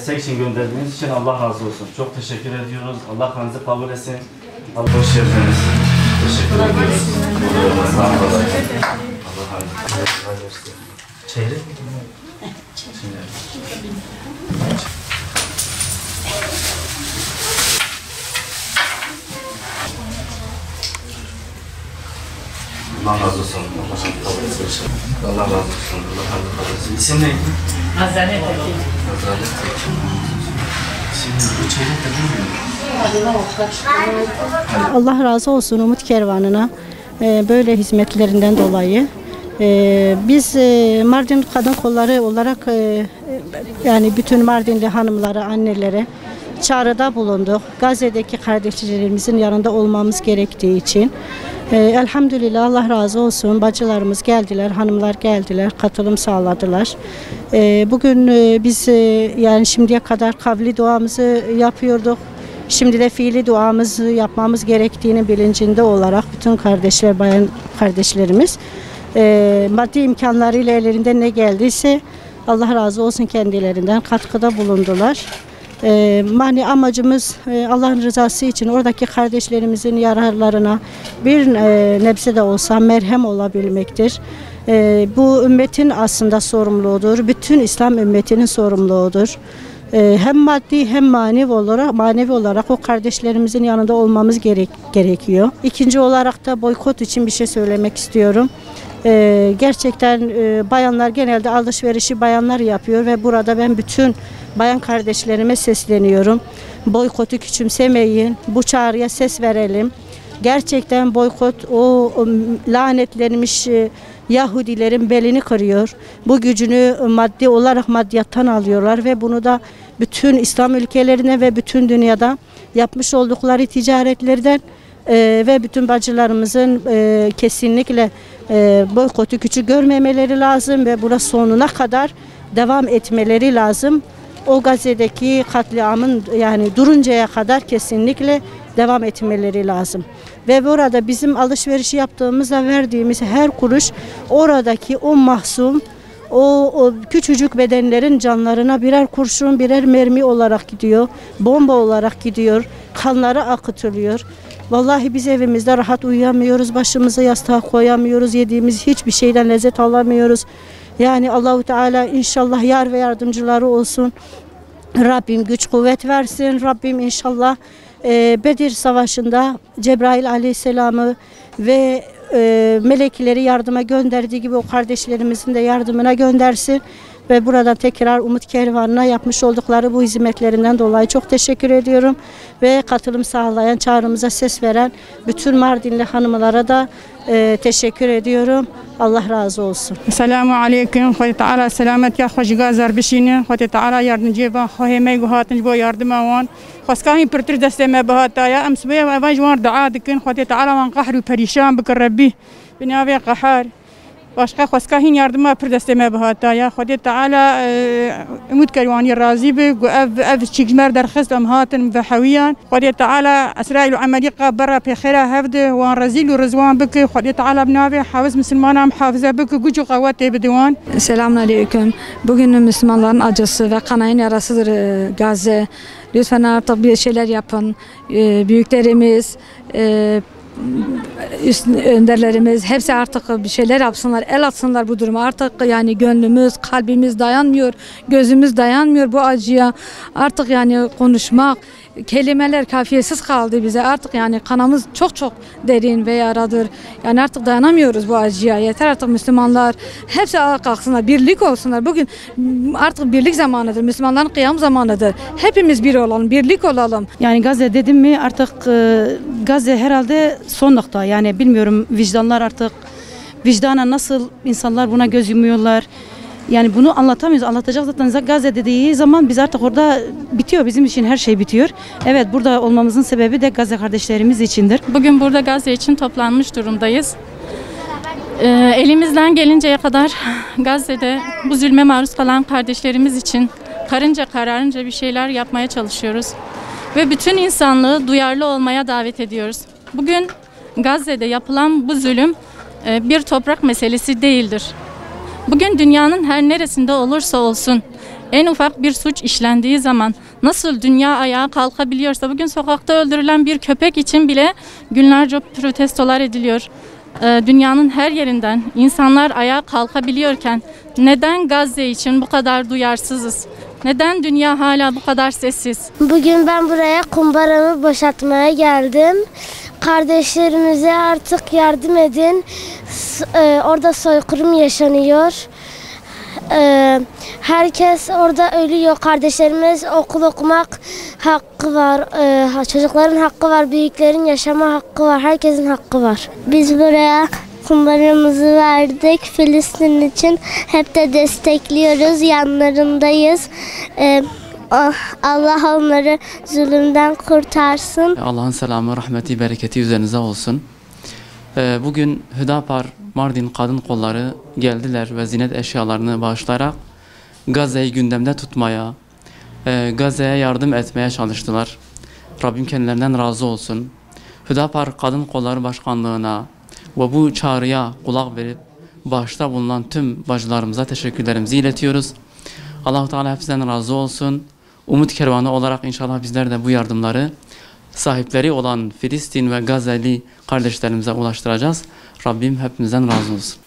destek için gönderdiğiniz için Allah razı olsun. Çok teşekkür ediyoruz. Allah kanınızı kabul etsin. Allah hoş geldiniz. Teşekkür ediyoruz. Allah razı olsun. Çeyrek mi? Allah razı olsun. Allah razı olsun. Allah razı olsun. İsim neydi? Azalet Tekin. Azalet Tekin. Şimdi bu çeyrek de bilmiyorum. Allah razı olsun Umut Kervanı'na böyle hizmetlerinden dolayı. Biz Mardin Kadın Kolları olarak yani bütün Mardinli hanımlara, annelere çağrıda bulunduk. Gazze'deki kardeşlerimizin yanında olmamız gerektiği için. Elhamdülillah Allah razı olsun. Bacılarımız geldiler, hanımlar geldiler, katılım sağladılar. Bugün biz yani şimdiye kadar kavli duamızı yapıyorduk. Şimdi de fiili duamızı yapmamız gerektiğini bilincinde olarak bütün kardeşler, bayan kardeşlerimiz maddi imkanlarıyla ellerinde ne geldiyse Allah razı olsun kendilerinden katkıda bulundular. Yani amacımız Allah'ın rızası için oradaki kardeşlerimizin yararlarına bir nebze de olsa merhem olabilmektir. Bu ümmetin aslında sorumluluğudur. Bütün İslam ümmetinin sorumluluğudur. Hem maddi hem manevi olarak o kardeşlerimizin yanında olmamız gerekiyor. İkinci olarak da boykot için bir şey söylemek istiyorum. Gerçekten bayanlar genelde alışverişi bayanlar yapıyor ve burada ben bütün bayan kardeşlerime sesleniyorum. Boykotu küçümsemeyin. Bu çağrıya ses verelim. Gerçekten boykot o lanetlenmiş Yahudilerin belini kırıyor. Bu gücünü maddi olarak maddiyattan alıyorlar ve bunu da bütün İslam ülkelerine ve bütün dünyada yapmış oldukları ticaretlerden ve bütün bacılarımızın kesinlikle boykotu küçük görmemeleri lazım ve buna sonuna kadar devam etmeleri lazım. O Gazze'deki katliamın yani duruncaya kadar kesinlikle devam etmeleri lazım. Ve burada bizim alışverişi yaptığımızda verdiğimiz her kuruş oradaki o mahzun, o küçücük bedenlerin canlarına birer kurşun, birer mermi olarak gidiyor, bomba olarak gidiyor, kanları akıtılıyor. Vallahi biz evimizde rahat uyuyamıyoruz, başımızı yastığa koyamıyoruz, yediğimiz hiçbir şeyden lezzet alamıyoruz. Yani Allahu Teala inşallah yar ve yardımcıları olsun. Rabbim güç kuvvet versin. Rabbim inşallah Bedir Savaşı'nda Cebrail Aleyhisselam'ı ve melekleri yardıma gönderdiği gibi o kardeşlerimizin de yardımına göndersin. Ve buradan tekrar Umut Kervanı'na yapmış oldukları bu hizmetlerinden dolayı çok teşekkür ediyorum. Ve katılım sağlayan, çağrımıza ses veren bütün Mardinli hanımlara da teşekkür ediyorum. Allah razı olsun. Selamun aleyküm. Hadi Teala selamet ya hoş gazar bişine. Hadi Teala yardımcı ba hoheme guhatın bu yardıma wan. Xaskahin pertir desteme bahataya amsbeye ve vajwar dua dikin. Hadi Teala wan qahru perişan bikir Rabbi. Binavi qahar. Başka xaskahin yardıma per desteme bahataya. Hadi Teala Umut Kervanı razı be. Ev çikmer derxist amhatın ve haviyan. Hadi Teala İsrail Amerika barra pexera havde wan razil rızwan bike. Hadi Teala binavi hafiz Müslümanam hafize bike gücü kuvveti bediwan. Selamünaleyküm. Bugün Müslümanların acısı ve kanayan yarasıdır Gazze. Lütfen artık bir şeyler yapın. Büyüklerimiz, üst önderlerimiz hepsi artık bir şeyler yapsınlar, el atsınlar bu duruma. Artık yani gönlümüz, kalbimiz dayanmıyor, gözümüz dayanmıyor bu acıya. Artık yani konuşmak, kelimeler kafiyesiz kaldı bize. Artık yani kanamız çok derin ve yaradır. Yani artık dayanamıyoruz bu acıya. Yeter artık Müslümanlar hepsi ayağa kalksınlar, birlik olsunlar. Bugün artık birlik zamanıdır. Müslümanların kıyam zamanıdır. Hepimiz bir olalım, birlik olalım. Yani Gazze dedim mi artık Gazze herhalde son nokta. Yani bilmiyorum vicdanlar artık vicdana nasıl insanlar buna göz yumuyorlar. Yani bunu anlatamıyoruz. Anlatacak zaten Gazze dediği zaman biz artık orada bitiyor. Bizim için her şey bitiyor. Evet, burada olmamızın sebebi de Gazze kardeşlerimiz içindir. Bugün burada Gazze için toplanmış durumdayız. Elimizden gelinceye kadar Gazze'de bu zulme maruz kalan kardeşlerimiz için karınca kararınca bir şeyler yapmaya çalışıyoruz. Ve bütün insanlığı duyarlı olmaya davet ediyoruz. Bugün Gazze'de yapılan bu zulüm bir toprak meselesi değildir. Bugün dünyanın her neresinde olursa olsun En ufak bir suç işlendiği zaman nasıl dünya ayağa kalkabiliyorsa, bugün sokakta öldürülen bir köpek için bile günlerce protestolar ediliyor. Dünyanın her yerinden insanlar ayağa kalkabiliyorken neden Gazze için bu kadar duyarsızız? Neden dünya hala bu kadar sessiz? Bugün ben buraya kumbaramı boşaltmaya geldim. Kardeşlerimize artık yardım edin. Orada soykırım yaşanıyor. Herkes orada ölüyor. Kardeşlerimiz okul okumak hakkı var. Çocukların hakkı var. Büyüklerin yaşama hakkı var. Herkesin hakkı var. Biz buraya kumbaramızı verdik Filistin için. Hep de destekliyoruz. Yanlarındayız. Allah onları zulümden kurtarsın. Allah'ın selamı, rahmeti, bereketi üzerinize olsun. Bugün Hüdapar Mardin Kadın Kolları geldiler ve zinet eşyalarını bağışlayarak Gazze'yi gündemde tutmaya, Gazze'ye yardım etmeye çalıştılar. Rabbim kendilerinden razı olsun. Hüdapar Kadın Kolları Başkanlığı'na ve bu çağrıya kulak verip başta bulunan tüm bacılarımıza teşekkürlerimizi iletiyoruz. Allah-u Teala hepsinden razı olsun. Umut Kervanı olarak inşallah bizler de bu yardımları sahipleri olan Filistin ve Gazze'li kardeşlerimize ulaştıracağız. Rabbim hepimizden razı olsun.